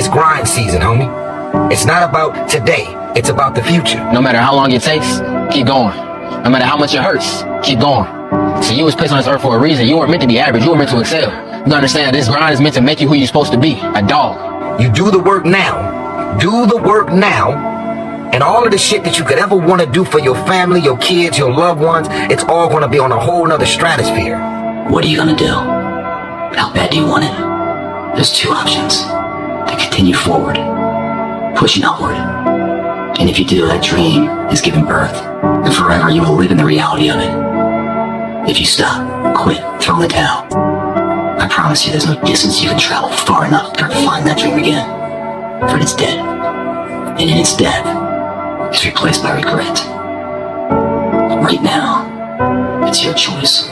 It's grind season, homie. It's not about today. It's about the future. No matter how long it takes, keep going. No matter how much it hurts, keep going. So you was placed on this earth for a reason. You weren't meant to be average. You were meant to excel. You understand that this grind is meant to make you who you're supposed to be, a dog. You do the work now. Do the work now. And all of the shit that you could ever want to do for your family, your kids, your loved ones, it's all going to be on a whole nother stratosphere. What are you going to do? How bad do you want it? There's two options. To continue forward, pushing upward. And if you do, that dream is giving birth. And forever you will live in the reality of it. If you stop, quit, throw in the towel, I promise you there's no distance you can travel far enough to find that dream again. For it's dead. And in its death, it's replaced by regret. Right now, it's your choice.